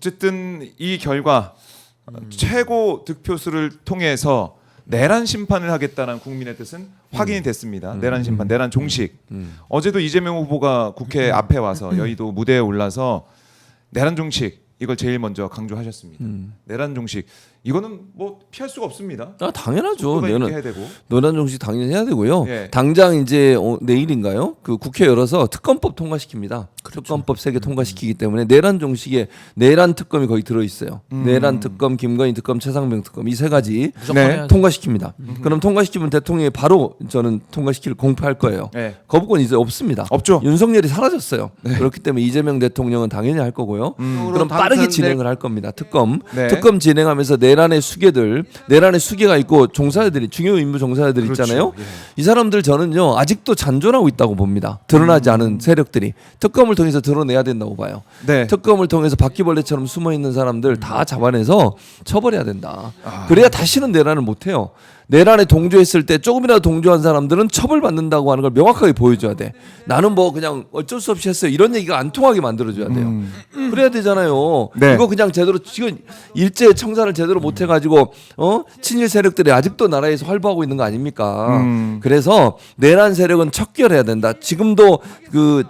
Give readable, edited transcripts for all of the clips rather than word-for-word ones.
어쨌든 이 결과 최고 득표수를 통해서 내란 심판을 하겠다는 국민의 뜻은 확인이 됐습니다. 내란 심판, 내란 종식. 어제도 이재명 후보가 국회 앞에 와서 여의도 무대에 올라서 내란 종식 이걸 제일 먼저 강조하셨습니다. 내란 종식 이거는 뭐 피할 수가 없습니다. 당연하죠. 해야 되고. 내란 종식 당연히 해야 되고요. 예. 당장 이제 내일인가요? 그 국회 열어서 특검법 통과시킵니다. 그렇죠. 특검법 3개 통과시키기 때문에 내란 종식에 내란 특검이 거의 들어 있어요. 내란 특검, 김건희 특검, 최상병 특검 이 3가지 네. 통과시킵니다. 그럼 통과시키면 대통령이 바로 저는 통과시키를 공표할 거예요. 네. 거부권 이제 없습니다. 없죠. 윤석열이 사라졌어요. 그렇기 때문에 이재명 대통령은 당연히 할 거고요. 그럼 빠르게 진행을 할 겁니다. 특검. 네. 특검 진행하면서 내란의 수계가 있고 종사자들이 중요 인물 종사자들 그렇죠. 있잖아요. 예. 이 사람들 저는요 아직도 잔존하고 있다고 봅니다. 드러나지 않은 세력들이 특검을 통해서 드러내야 된다고 봐요. 네. 특검을 통해서 바퀴벌레처럼 숨어 있는 사람들 다 잡아내서 처벌해야 된다. 그래야 다시는 내란을 못 해요. 내란에 동조했을 때 조금이라도 동조한 사람들은 처벌받는다고 하는 걸 명확하게 보여줘야 돼. 나는 뭐 그냥 어쩔 수 없이 했어요. 이런 얘기가 안 통하게 만들어줘야 돼요. 그래야 되잖아요. 네. 이거 그냥 제대로 지금 일제 청산을 제대로 못 해가지고 친일 세력들이 아직도 나라에서 활보하고 있는 거 아닙니까? 그래서 내란 세력은 척결해야 된다. 지금도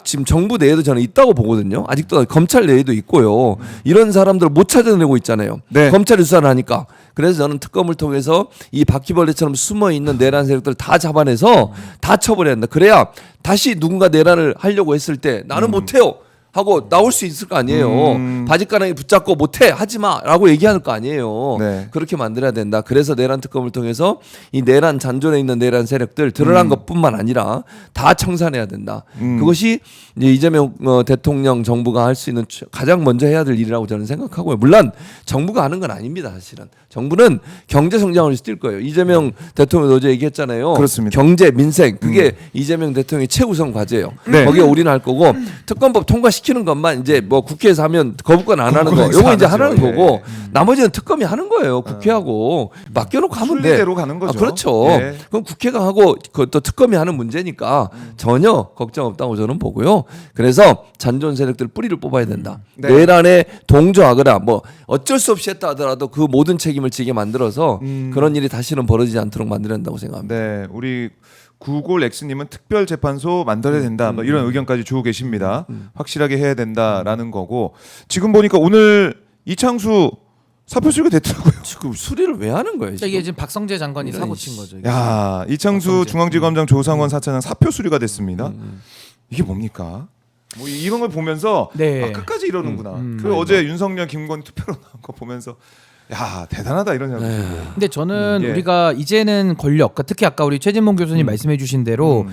지금 정부 내에도 저는 있다고 보거든요. 아직도 검찰 내에도 있고요. 이런 사람들을 못 찾아내고 있잖아요. 네. 검찰이 수사를 하니까. 그래서 저는 특검을 통해서 이 바퀴벌레처럼 숨어 있는 내란 세력들 다 잡아내서 다 처벌해야 한다. 그래야 다시 누군가 내란을 하려고 했을 때 나는 못해요 하고 나올 수 있을 거 아니에요. 바짓가랑이 붙잡고 못해 하지마라고 얘기할 거 아니에요. 네. 그렇게 만들어야 된다. 그래서 내란 특검을 통해서 이 내란 잔존에 있는 내란 세력들 드러난 것뿐만 아니라 다 청산해야 된다. 그것이 이제 이재명 대통령 정부가 할 수 있는 가장 먼저 해야 될 일이라고 저는 생각하고요. 물론 정부가 하는 건 아닙니다. 사실은 정부는 경제 성장을 뛸 거예요. 이재명 대통령 어제 얘기했잖아요. 그렇습니다. 경제 민생 그게 이재명 대통령의 최우선 과제예요. 네. 거기에 올인할 거고 특검법 통과시키는 것만 이제 뭐 국회에서 하면 거부권 안 하는 거 거부권에서 요거 이제 안 하죠. 하라는 예. 거고 나머지는 특검이 하는 거예요. 국회하고 맡겨놓고 하면 돼. 순리대로 가는 거죠. 그렇죠. 예. 그럼 국회가 하고 그것도 특검이 하는 문제니까 전혀 걱정 없다고 저는 보고요. 그래서 잔존 세력들 뿌리를 뽑아야 된다. 네. 내란에 동조하거나 뭐 어쩔 수 없이 했다 하더라도 그 모든 책임을 지게 만들어서 그런 일이 다시는 벌어지지 않도록 만들어야 한다고 생각합니다. 네, 우리 구골 X님은 특별재판소 만들어야 된다 뭐 이런 의견까지 주고 계십니다. 확실하게 해야 된다라는 거고 지금 보니까 오늘 이창수 사표 수리가 됐더라고요. 지금 수리를 왜 하는 거예요? 그러니까 이게 지금 박성재 장관이 이런 사고 친 거죠. 이게. 야, 이창수 박성재. 중앙지검장 조상원 사차장 사표 수리가 됐습니다. 이게 뭡니까? 뭐 이런 걸 보면서 네. 아, 끝까지 이러는구나. 그 어제 윤석열, 김건희 투표로 나온 거 보면서 야 대단하다 이런 생각이 들고. 근데 저는 예. 우리가 이제는 권력, 특히 아까 우리 최진봉 교수님 말씀해주신 대로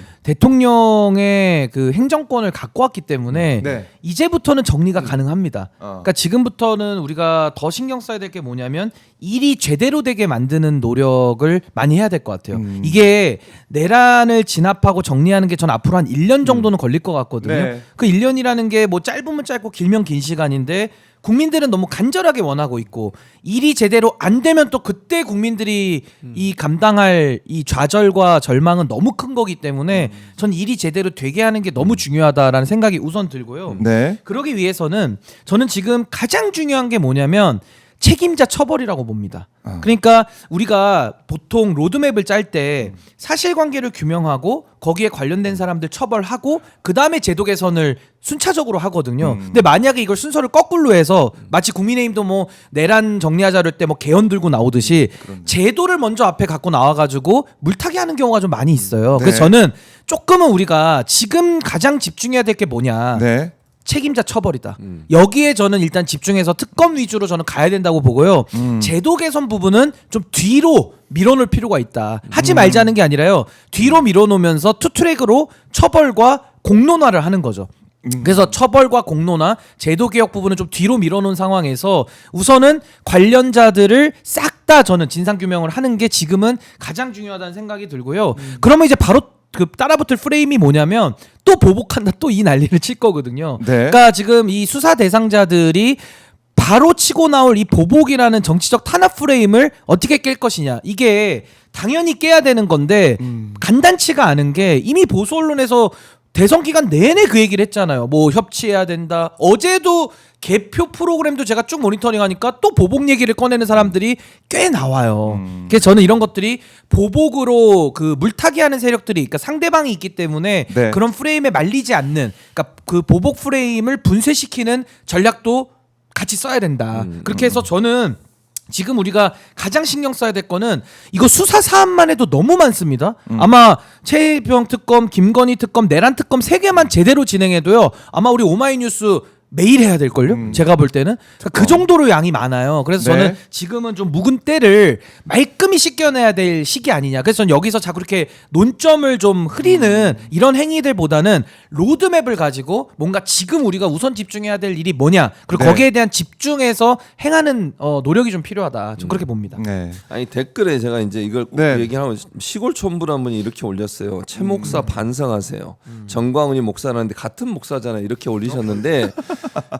대통령의 그 행정권을 갖고 왔기 때문에 네. 이제부터는 정리가 가능합니다. 어. 그러니까 지금부터는 우리가 더 신경 써야 될 게 뭐냐면 일이 제대로 되게 만드는 노력을 많이 해야 될 것 같아요. 이게 내란을 진압하고 정리하는 게 전 앞으로 한 1년 정도는 걸릴 것 같거든요. 네. 그 1년이라는 게 뭐 짧으면 짧고 길면 긴 시간인데 국민들은 너무 간절하게 원하고 있고 일이 제대로 안 되면 또 그때 국민들이 이 감당할 이 좌절과 절망은 너무 큰 거기 때문에 전 일이 제대로 되게 하는 게 너무 중요하다라는 생각이 우선 들고요. 네. 그러기 위해서는 저는 지금 가장 중요한 게 뭐냐면 책임자 처벌이라고 봅니다. 그러니까 우리가 보통 로드맵을 짤 때 사실관계를 규명하고 거기에 관련된 사람들 처벌하고 그 다음에 제도 개선을 순차적으로 하거든요. 근데 만약에 이걸 순서를 거꾸로 해서 마치 국민의힘도 뭐 내란 정리하자를 때 뭐 개헌 들고 나오듯이 제도를 먼저 앞에 갖고 나와가지고 물타기 하는 경우가 좀 많이 있어요. 네. 그래서 저는 조금은 우리가 지금 가장 집중해야 될 게 뭐냐. 네. 책임자 처벌이다. 여기에 저는 일단 집중해서 특검 위주로 저는 가야 된다고 보고요. 제도 개선 부분은 좀 뒤로 밀어놓을 필요가 있다. 하지 말자는 게 아니라요. 뒤로 밀어놓으면서 투트랙으로 처벌과 공론화를 하는 거죠. 그래서 처벌과 공론화, 제도 개혁 부분은 좀 뒤로 밀어놓은 상황에서 우선은 관련자들을 싹 다 저는 진상 규명을 하는 게 지금은 가장 중요하다는 생각이 들고요. 그러면 이제 바로 그 따라붙을 프레임이 뭐냐면 또 보복한다, 또 이 난리를 칠 거거든요. 네. 그러니까 지금 이 수사 대상자들이 바로 치고 나올 이 보복이라는 정치적 탄압 프레임을 어떻게 깰 것이냐. 이게 당연히 깨야 되는 건데 간단치가 않은 게 이미 보수 언론에서 대선 기간 내내 그 얘기를 했잖아요. 뭐 협치해야 된다. 어제도 개표 프로그램도 제가 쭉 모니터링하니까 또 보복 얘기를 꺼내는 사람들이 꽤 나와요. 그래서 저는 이런 것들이 보복으로 그 물타기하는 세력들이, 그러니까 상대방이 있기 때문에 네. 그런 프레임에 말리지 않는, 그러니까 그 보복 프레임을 분쇄시키는 전략도 같이 써야 된다. 그렇게 해서 저는 지금 우리가 가장 신경 써야 될 거는 이거 수사 사안만 해도 너무 많습니다. 아마 최혜병 특검, 김건희 특검, 내란 특검 3개만 제대로 진행해도요. 아마 우리 오마이뉴스 매일 해야 될걸요? 제가 볼 때는 그 정도로 양이 많아요. 그래서 네. 저는 지금은 좀 묵은 때를 말끔히 씻겨내야 될 시기 아니냐. 그래서 저는 여기서 자꾸 이렇게 논점을 좀 흐리는 이런 행위들보다는 로드맵을 가지고 뭔가 지금 우리가 우선 집중해야 될 일이 뭐냐, 그리고 네. 거기에 대한 집중해서 행하는 노력이 좀 필요하다. 좀 그렇게 봅니다. 네. 아니 댓글에 제가 이제 이걸 꼭 네. 얘기하면 시골 촌부를 한 분이 이렇게 올렸어요. 최 목사 반성하세요. 정광훈이 목사라는데 같은 목사잖아요. 이렇게 올리셨는데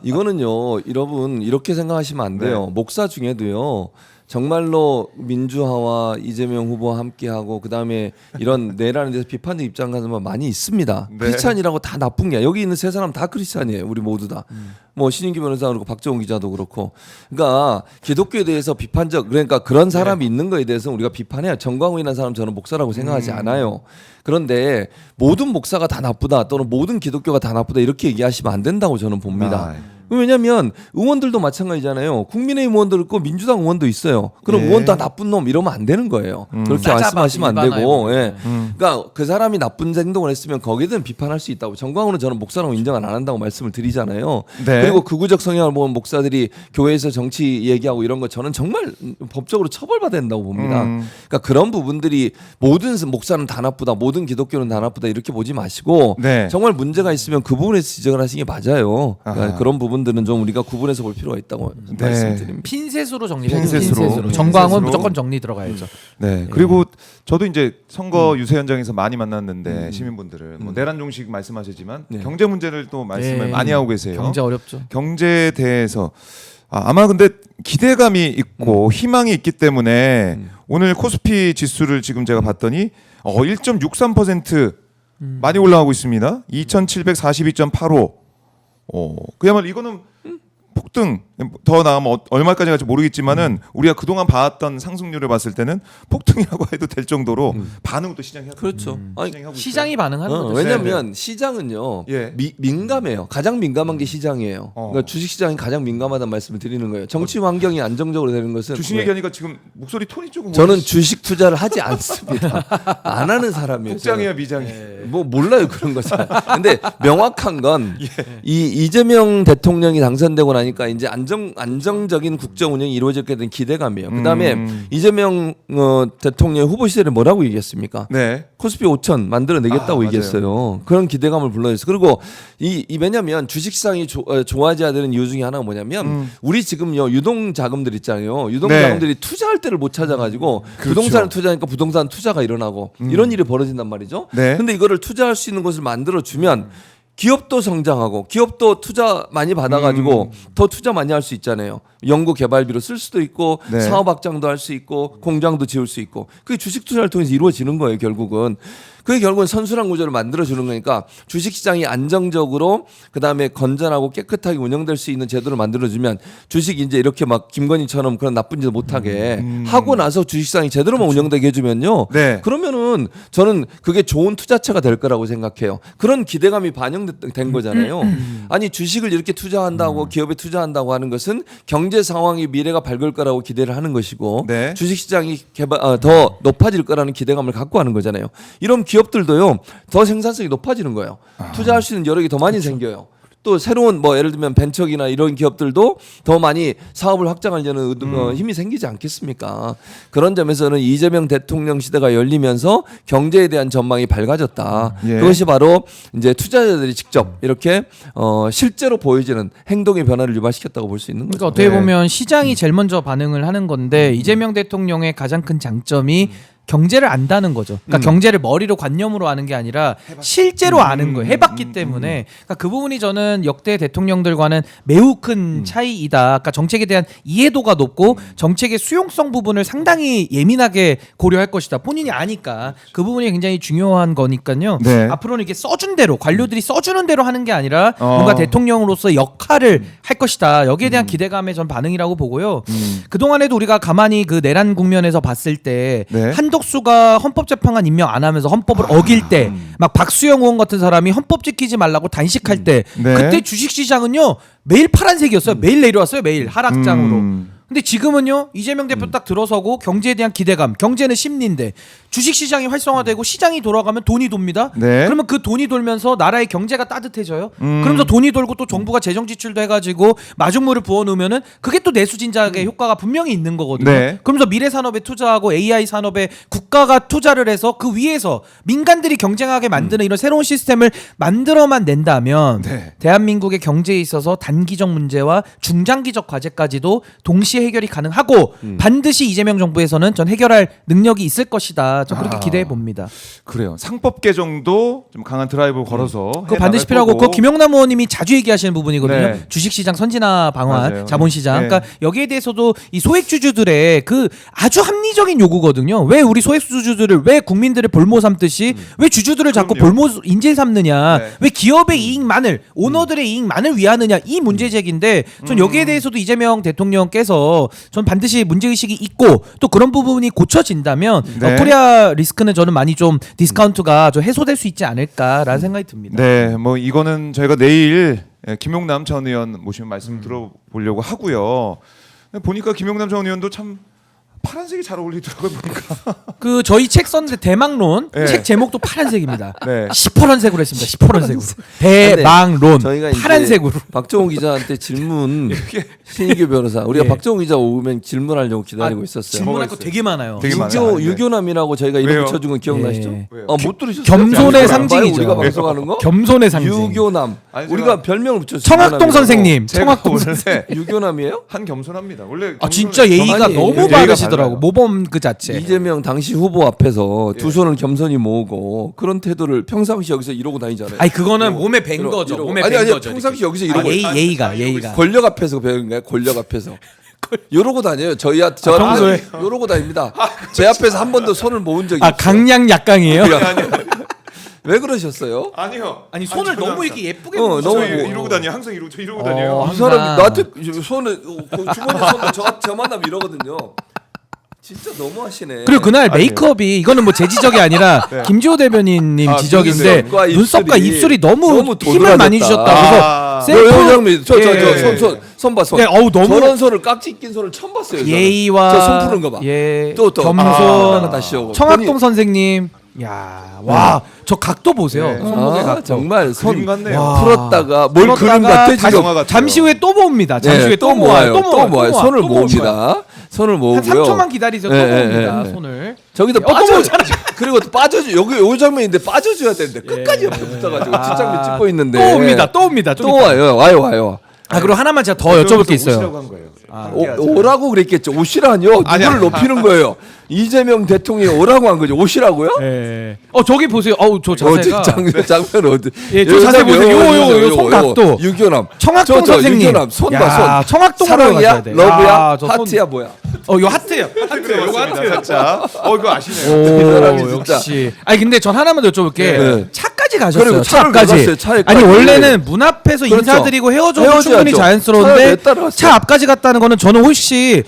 이거는요, 여러분 이렇게 생각하시면 안 돼요. 네. 목사 중에도요. 정말로 민주화와 이재명 후보와 함께하고 그다음에 이런 내라는 데서 비판적 입장 가는 분 많이 있습니다. 네. 크리스찬이라고 다 나쁜 게 여기 있는 세 사람 다 크리스찬이에요. 우리 모두 다. 뭐 신인기 변호사 그렇고 박정훈 기자도 그렇고. 그러니까 기독교에 대해서 비판적, 그러니까 그런 사람이 있는 거에 대해서 우리가 비판해야. 정광훈이라는 사람 저는 목사라고 생각하지 않아요. 그런데 모든 목사가 다 나쁘다 또는 모든 기독교가 다 나쁘다 이렇게 얘기하시면 안 된다고 저는 봅니다. 왜냐하면 의원들도 마찬가지잖아요. 국민의힘 의원도 있고 민주당 의원도 있어요. 그럼 예. 의원 다 나쁜 놈 이러면 안 되는 거예요. 그렇게 짜자바, 말씀하시면 안 되고. 일반화해버리고. 예. 그러니까 그 사람이 나쁜 행동을 했으면 거기에 대한 비판할 수 있다고. 정광훈은 저는 목사라고 인정을 안 한다고 말씀을 드리잖아요. 네. 그리고 극우적 성향을 보는 목사들이 교회에서 정치 얘기하고 이런 거 저는 정말 법적으로 처벌받아야 된다고 봅니다. 그러니까 그런 부분들이 모든 목사는 다 나쁘다, 모든 기독교는 다 나쁘다 이렇게 보지 마시고 네. 정말 문제가 있으면 그 부분에서 지적을 하시는 게 맞아요. 그러니까 아하. 그런 부분들은 좀 우리가 구분해서 볼 필요가 있다고 말씀드립니다. 핀셋으로 정리해야 핀셋으로. 핀셋으로. 정광훈 핀셋으로. 무조건 정리 들어가야죠. 네. 그리고 저도 이제 선거 유세 현장에서 많이 만났는데 시민분들을 뭐 내란 종식 말씀하시지만 네. 경제 문제를 또 말씀을 네. 많이 하고 계세요. 경제 어렵죠. 경제에 대해서 아마 근데 기대감이 있고 희망이 있기 때문에 오늘 코스피 지수를 지금 제가 봤더니 1.63% 많이 올라가고 있습니다. 2,742.85. 그야말로 이거는 폭등, 더 나가면 얼마까지 갈지 모르겠지만은 우리가 그동안 봐왔던 상승률을 봤을 때는 폭등이라고 해도 될 정도로 반응도 시장이 하고 그렇죠. 아니, 시장이 하고 시장이 반응하는 거죠. 왜냐하면 시장은요 예. 민감해요. 가장 민감한 게 시장이에요. 그러니까 주식시장이 가장 민감하다는 말씀을 드리는 거예요. 정치 환경이 안정적으로 되는 것은 주식 왜? 얘기하니까 지금 목소리 톤이 조금 저는 주식 투자를 하지 않습니다. 안 하는 사람이에요. 복장이야 미장이. 뭐 몰라요 그런 거 잘. 근데 명확한 건 예. 이 이재명 대통령이 당선되고 나니까 이제 안정적인 국정 운영이 이루어졌게 된 기대감이에요. 그다음에 이재명 대통령 후보 시절에 뭐라고 얘기했습니까? 네. 코스피 5천 만들어내겠다고 맞아요. 얘기했어요. 그런 기대감을 불러냈어요. 그리고 왜냐하면 주식시장이 좋아져야 되는 이유 중에 하나가 뭐냐면 우리 지금요 유동 자금들 있잖아요. 유동 네. 자금들이 투자할 때를 못 찾아가지고 그렇죠. 부동산을 투자하니까 부동산 투자가 일어나고 이런 일이 벌어진단 말이죠. 네. 근데 이거를 투자할 수 있는 곳을 만들어 주면 기업도 성장하고 기업도 투자 많이 받아가지고 더 투자 많이 할 수 있잖아요. 연구 개발비로 쓸 수도 있고 네. 사업 확장도 할 수 있고 공장도 지을 수 있고 그게 주식 투자를 통해서 이루어지는 거예요. 결국은 그게 결국은 선순환 구조를 만들어 주는 거니까 주식 시장이 안정적으로 그다음에 건전하고 깨끗하게 운영될 수 있는 제도를 만들어 주면 주식 이제 이렇게 막 김건희처럼 그런 나쁜 짓 못 하게 하고 나서 주식 시장이 제대로만 운영되게 해주면요. 네. 그러면은 저는 그게 좋은 투자처가 될 거라고 생각해요. 그런 기대감이 반영된 거잖아요. 아니 주식을 이렇게 투자한다고 기업에 투자한다고 하는 것은 경제 상황이 미래가 밝을 거라고 기대를 하는 것이고 네. 주식 시장이 더 높아질 거라는 기대감을 갖고 하는 거잖아요. 이런 기업들도요 더 생산성이 높아지는 거예요. 투자할 수 있는 여력이 더 많이 생겨요. 또 새로운 뭐 예를 들면 벤처기나 이런 기업들도 더 많이 사업을 확장하려는 힘이 생기지 않겠습니까? 그런 점에서는 이재명 대통령 시대가 열리면서 경제에 대한 전망이 밝아졌다. 예. 그것이 바로 이제 투자자들이 직접 이렇게 실제로 보여지는 행동의 변화를 유발시켰다고 볼 수 있는 거죠. 그러니까 어떻게 네. 보면 시장이 제일 먼저 반응을 하는 건데 이재명 대통령의 가장 큰 장점이 경제를 안다는 거죠. 그러니까 경제를 머리로 관념으로 아는 게 아니라 실제로 아는 거예요. 해봤기 때문에. 그러니까 그 부분이 저는 역대 대통령들과는 매우 큰 차이이다. 그러니까 정책에 대한 이해도가 높고 정책의 수용성 부분을 상당히 예민하게 고려할 것이다. 본인이 아니까 그 부분이 굉장히 중요한 거니까요. 네. 앞으로는 이게 써준 대로 관료들이 써주는 대로 하는 게 아니라 뭔가 대통령으로서 역할을 할 것이다. 여기에 대한 기대감의 전 반응이라고 보고요. 그동안에도 우리가 가만히 그 내란 국면에서 봤을 때 네. 한덕수가 헌법재판관 임명 안 하면서 헌법을 어길 때 막 박수영 의원 같은 사람이 헌법 지키지 말라고 단식할 때 네. 그때 주식시장은요 매일 파란색이었어요. 매일 내려왔어요. 매일 하락장으로. 근데 지금은요 이재명 대표 딱 들어서고 경제에 대한 기대감, 경제는 심리인데 주식시장이 활성화되고 시장이 돌아가면 돈이 돕니다. 네. 그러면 그 돈이 돌면서 나라의 경제가 따뜻해져요. 그러면서 돈이 돌고 또 정부가 재정 지출도 해가지고 마중물을 부어놓으면은 그게 또 내수진작의 효과가 분명히 있는 거거든요. 네. 그러면서 미래 산업에 투자하고 AI 산업에 국가가 투자를 해서 그 위에서 민간들이 경쟁하게 만드는 이런 새로운 시스템을 만들어만 낸다면 네. 대한민국의 경제에 있어서 단기적 문제와 중장기적 과제까지도 동시에 해결이 가능하고 반드시 이재명 정부에서는 전 해결할 능력이 있을 것이다. 저 그렇게 기대해 봅니다. 그래요. 상법 개정도 좀 강한 드라이브를 걸어서 그거 반드시 필요하고 그 김영남 의원님이 자주 얘기하시는 부분이거든요. 네. 주식시장 선진화 방안, 맞아요. 자본시장. 네. 그러니까 여기에 대해서도 이 소액주주들의 그 아주 합리적인 요구거든요. 왜 우리 소액주주들을 왜 국민들을 볼모 삼듯이 왜 주주들을 자꾸 그럼요. 볼모 인질 삼느냐? 네. 왜 기업의 이익만을 오너들의 이익만을 위하느냐? 이 문제 제기인데 전 여기에 대해서도 이재명 대통령께서 전 반드시 문제 의식이 있고 또 그런 부분이 고쳐진다면 네. 코리아 리스크는 저는 많이 좀 디스카운트가 좀 해소될 수 있지 않을까라는 생각이 듭니다. 네, 뭐 이거는 저희가 내일 김용남 전 의원 모시면 말씀 들어보려고 하고요. 보니까 김용남 전 의원도 참 파란색이 잘 어울리더라고요 보니까. 그 저희 책 썼는데 대망론 네. 책 제목도 파란색입니다. 네. 시퍼런색으로 했습니다. 시퍼런색으로. 대망론 저희가 파란색으로. 이제 박정우 기자한테 질문 신희규 변호사 우리가 예. 박정우 기자 오면 질문하려고 기다리고 있었어요. 질문할 거 있어요? 되게 많아요. 되게 많아요. 유교 유교남이라고 저희가 이름 왜요? 붙여준 건 기억나시죠? 예. 왜요? 못 들으셨어요? 겸손의 안 상징이죠. 봐요? 우리가 방송하는 거? 겸손의 상징. 유교남. 아니, 제가 우리가 별명을 붙였어요. 청학동 유교남이라고. 선생님. 제가 청학동 원래 선생님. 유교남이에요? 한 겸손합니다. 원래 아 진짜 예의가 아니, 너무 예의가 바르시더라고. 달라요. 모범 그 자체. 이재명 당시 후보 앞에서 두 손을 겸손히 모으고 그런 태도를 평상시 여기서 이러고 다니잖아요. 아니 그거는 몸에 밴 이러고, 거죠. 이러고. 몸에 아니 밴 아니 거죠. 평상시 여기서 이렇게. 이러고 아, 예의가. 권력 앞에서 배운 거야. 권력 앞에서. 이러고 다녀요. 저 평소에? 앞에서 이러고 다닙니다. 제 앞에서 한 번도 손을 모은 적이 아 없어요. 강량 약강이에요? 왜 그러셨어요? 아니요. 아니 손을 저는 너무 항상- 이렇게 예쁘게 어, 보여주죠. 너무 저 뭐- 이러고 다녀요. 항상 이러고 저 이러고 어, 다녀요. 이 사람이 항상. 나한테 손을 주머니에 손을 저 만나면 이러거든요. 진짜 너무하시네. 그리고 그날 아니에요. 메이크업이 이거는 뭐 제 지적이 아니라 네. 김지호 대변인님 아, 지적인데 눈썹과 눈썹과 입술이 너무 힘을 도드라졌다. 많이 주셨다. 아. 그래서 셀프- 장면 예. 저손 봐. 손. 네, 어우, 너무- 저런 손을 깍지 낀 손을 처음 봤어요. 저는. 예의와 저손 푸는 거 봐. 예, 또 겸손. 다시 오고. 청학동 선생님. 야, 와, 저 각도 보세요. 네. 손목의 각도. 정말 손 그림 같네요. 와. 풀었다가 뭘 풀었다가 그림 같아 다시- 지금. 영화 같아요. 잠시 후에 또 모읍니다. 잠시 후에 또 모아요. 또 모아요. 모아, 손을 또 모을 거야. 모읍니다. 손을 한 모으고요. 3초만 기다리세요. 또 예, 예, 모읍니다. 예. 손을. 저기다 또 빠져. 모으잖아. 그리고 또 빠져줘. 여기 요 장면인데 빠져줘야 되는데 끝까지 옆에 붙어가지고 뒷장면 찍고 있는데 또 옵니다. 또 옵니다. 좀 또 이따. 와요. 아, 그리고 하나만 제가 더 여쭤볼 게 있어요. 오시라고 한 거예요. 오라고 그랬겠죠. 오시라뇨. 누구를 아니야. 높이는 거예요. 이재명 대통령이 오라고 한 거죠. 오시라고요? 예. 저기 보세요. 어우, 저 어디 자세가. 장면 어디? 예, 저 자세 보세요. 요 손각도. 유교남. 청학동 선생님. 유교남 손 야, 봐. 손. 청학동으로 사랑이야? 가셔야 돼. 러브야? 야, 저 손- 하트야 뭐야? 요 하트예요. 하트예요. 요거 하트예요. 살짝. 이거 아시네요. 이 사람이 오, 진짜. 역시. 아니 근데 전 하나만 더 여쭤볼게. 네. 차까지 가셨어요. 그리고 차를 차까지. 왜 갔어요? 차에까지. 아니 원래는 문 앞에서 그렇죠. 인사드리고 헤어져도 헤어져야죠. 충분히 차를 자연스러운데 왜 따라갔어요? 차 앞까지 갔다는 거는 저는 혹시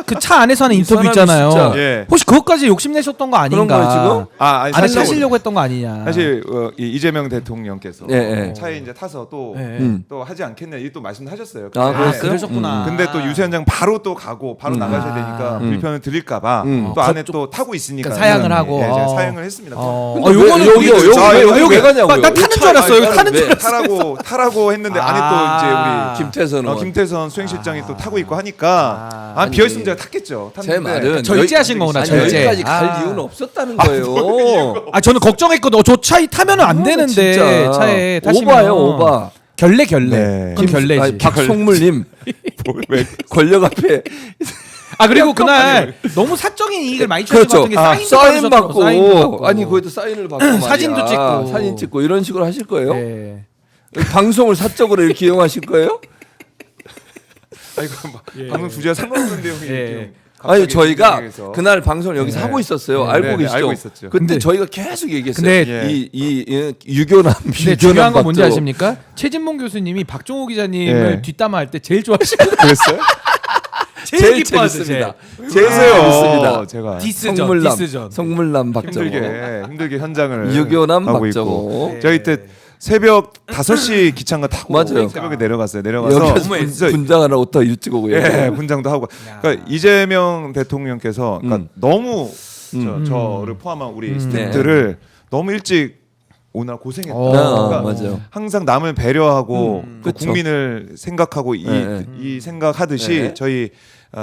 그 차 안에서 하는 인터뷰 사람이 있잖아요. 진짜. 예. 혹시 그것까지 욕심내셨던 거 아닌가? 그런 거예요, 지금? 아니 안에 사실 타시려고 했던 거 아니냐? 사실 이 이재명 대통령께서 예, 예. 차에 이제 타서 또 예. 또 하지 않겠냐 이또 말씀하셨어요. 아, 그랬어요? 그러셨구나. 근데 또 유세현장 바로 또 가고 바로 나가셔야 되니까 불편을 드릴까봐 또 안에 또 타고 있으니까 그러니까 사양을 하고. 예, 제가 어. 사양을 했습니다. 근데 요거는 왜- 우리도 여기 아, 여기 왜 가냐고요? 나 타는 줄 알았어요. 여기 타는 줄 알았어요. 타라고 했는데 안에 또 이제 우리 김태선 의원. 김태선 수행실장이 또 타고 있고 하니까 비어 있으면 제가 탔겠죠. 제 말은 절제하신 거구나. 아니, 절제. 여기까지 갈 이유는 없었다는 거예요. 아 저는 걱정했거든. 저 차에 타면은 안 되는데 진짜. 차에 타시면 오바예요, 오바. 결례. 네. 그건 결례지. 아니, 박송물님 왜 권력 앞에 아 그리고 그날 너무 사적인 이익을 많이 그렇죠. 취하신 것 같은 게 사인 받고 받고 아니 거기도 사인을 받고 말이야. 사진도 찍고. 사진 찍고 이런 식으로 하실 거예요? 네. 방송을 사적으로 이렇게 이용하실 거예요? 아이고 방금 주제와 상관없는 내용이 예. 아니 저희가 그날 방송을 여기서 하고 있었어요. 네, 알고 네, 계시죠? 알고 있었죠. 근데 근데- 저희가 계속 얘기했어요. 근데- 이 유교남 근데 중요한 건 뭔지 아십니까? 최진봉 교수님이 박종호 기자님을 예. 뒷담화할 때 제일 좋아하시는 그랬어요? 제일 기뻐하세요, 재밌습니다. 제일. 제일 재밌습니다. 아, 제가 디스전, 성물남, 디스전. 성물남 박정호. 힘들게 현장을 유교남 하고 박정호. 있고 저희 때 새벽 5시 기차가 타고 맞아요. 새벽에 내려갔어요. 내려가서 여기서 분장하러 오다 일찍 오고 예, 분장도 하고. 그러니까 이재명 대통령께서 그러니까 너무 저를 포함한 우리 스태프들을 너무 일찍 오늘 고생했다. 그러니까 맞아요. 항상 남을 배려하고 또 그쵸. 국민을 생각하고 네. 이 생각하듯이 네. 저희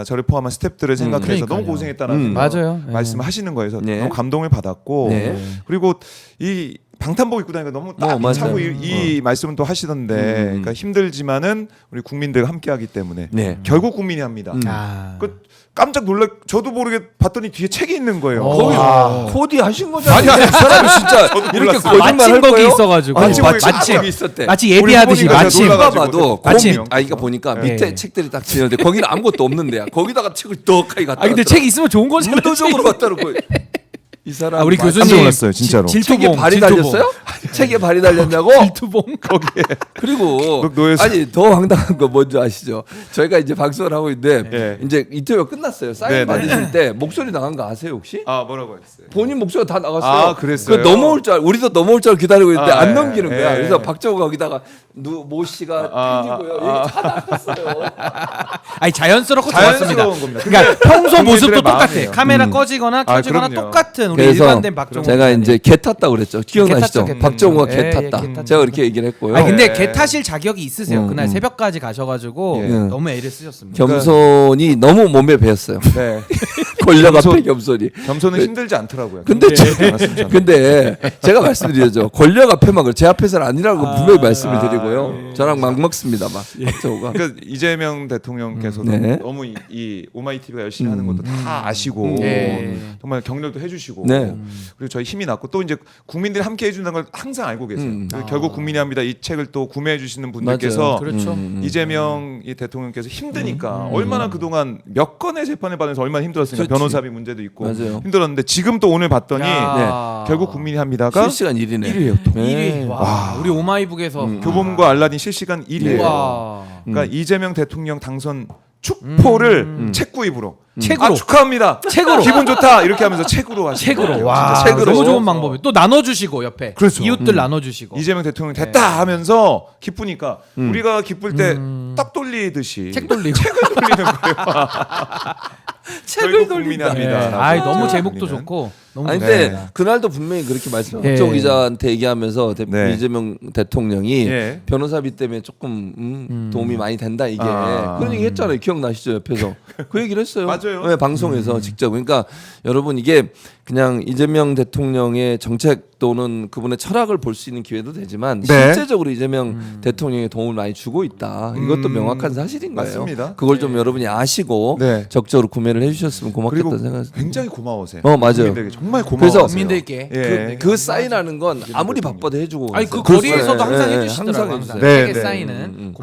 저를 포함한 스태프들을 생각해서 그러니까요. 너무 고생했다는 맞아요. 예. 말씀하시는 거에서 네. 너무 감동을 받았고 네. 그리고 이 방탄복 입고 다니까 너무 딱 맞아요. 차고 이 말씀은 또 하시던데 그러니까 힘들지만은 우리 국민들과 함께하기 때문에 네. 결국 국민이 합니다. 아. 그 깜짝 놀라 저도 모르게 봤더니 뒤에 책이 있는 거예요. 거기 와. 코디 하신 거잖아요. 아니, 이 사람이 진짜 이렇게 몰랐어요. 거짓말 할 마침 거기 거예요? 있어가지고 아니, 마침 마침 거기 있었대. 마치 예비하듯이 우리 부모님과 마침 제가 누가 놀라가지고 봐도 마침. 그러니까 보니까 네. 밑에 책들이 딱 지는데 거기는 아무것도 없는 데야. 거기다가 책을 떡하게 갖다. 아 근데 책 있으면 좋은 거잖아요. 의도적으로 갖다 놓고 이 사람 아, 우리 깜짝 교수님 놀랐어요, 진짜로. 책에 발이 달렸어요? 책에 발이 달렸냐고? 질투봉. 그리고 노예수. 아니 더 황당한 거 뭔지 아시죠? 저희가 이제 방송을 하고 있는데 네. 이제 인터뷰가 끝났어요. 사인 네, 네. 받으실 때 목소리 나간 거 아세요 혹시? 아 뭐라고 했어요? 본인 목소리가 다 나갔어요. 아, 그랬어요? 그 넘어올 줄 우리도 넘어올 줄 기다리고 있는데 아, 안 예, 넘기는 거야. 예. 그래서 박정우가 거기다가 모 씨가 아, 땡기고요. 아, 여기 다 나갔어요. 아니 자연스럽고 자연스러운 좋았습니다. 겁니다. 그러니까 근데 평소 모습도 국민들의 똑같아. 마음이에요. 카메라 꺼지거나 켜지거나 그럼요. 똑같은 우리 그래서 일관된 박정호. 제가 기자님. 이제 개 탔다 그랬죠. 기억나시죠? 개 탔죠. 박정우가 예, 개 예, 탔다. 개 탔죠. 제가 그렇게 얘기를 했고요. 아니 근데 네. 개 타실 자격이 있으세요. 그날 새벽까지 가셔가지고 예. 너무 애를 쓰셨습니다. 겸손이 너무 몸에 배었어요. 네. 권력 앞에 겸손이. 겸손은 힘들지 않더라고요. 근데 네. 근데 제가 말씀드리죠. 권력 앞에만 그래. 제 앞에서는 아니라고 분명히 말씀을 드리고요. 저랑 막 먹습니다, 막. 박정우가. 그러니까 이재명 대통령께서도 네. 너무 이 오마이 TV가 열심히 하는 것도 다 아시고 예. 정말 격려도 해주시고 네. 그리고 저희 힘이 났고 또 이제 국민들이 함께 해준다는 걸 항상 알고 계세요. 음. 그리고 결국 국민이 합니다. 이 책을 또 구매해 주시는 맞아요. 분들께서 그렇죠. 이재명 이 대통령께서 힘드니까 얼마나 그동안 몇 건의 재판을 받으면서 얼마나 힘들었으니까 그렇지. 변호사비 문제도 있고 맞아요. 힘들었는데 지금 또 오늘 봤더니 야. 결국 국민이 합니다가 실시간 1위네. 1위예요. 또. 1위. 와. 우리 오마이북에서 교보문과 알라딘 실시간 1위예요. 와. 그러니까 이재명 대통령 당선 축포를 책 구입으로 책으로. 아, 축하합니다. 책으로. 기분 좋다 이렇게 하면서 책으로 하시는 책으로. 거예요. 와. 진짜 책으로. 너무 좋은 방법이. 또 나눠주시고 옆에. 그렇죠. 이웃들 나눠주시고. 이재명 대통령 됐다 하면서 기쁘니까 우리가 기쁠 때 떡 돌리듯이 책 돌리고. 책을 돌리는 거예요. 결국 국민이 예. 합니다. 아이 너무 진짜 제목도 국민은. 좋고. 너무 아니 좋습니다. 근데 그날도 분명히 그렇게 말씀하셨죠. 예. 박정우 기자한테 얘기하면서 네. 이재명 대통령이 예. 변호사비 때문에 조금 도움이 많이 된다 이게 아. 그런 얘기 했잖아요. 기억나시죠? 옆에서 그 얘기를 했어요. 맞아요. 네, 방송에서 직접. 그러니까 여러분 이게 그냥 이재명 대통령의 정책 또는 그분의 철학을 볼 수 있는 기회도 되지만 네. 실제적으로 이재명 대통령이 도움을 많이 주고 있다. 이것도 명확한 사실인 거예요. 맞습니다. 그걸 좀 여러분이 아시고 네. 적극적으로 구매를 해주셨으면 그리고 고맙겠다 생각합니다. 굉장히 고마우세요. 맞아요. 국민들에게 정말 그래서 고마워요. 국민들께. 예. 그 사인하는 건 아무리 바빠도 해주고 아니 그 가세요. 거리에서도 네, 항상 네, 해주시더라고요. 항상 항상. 해주세요. 책에 네, 네. 사인은.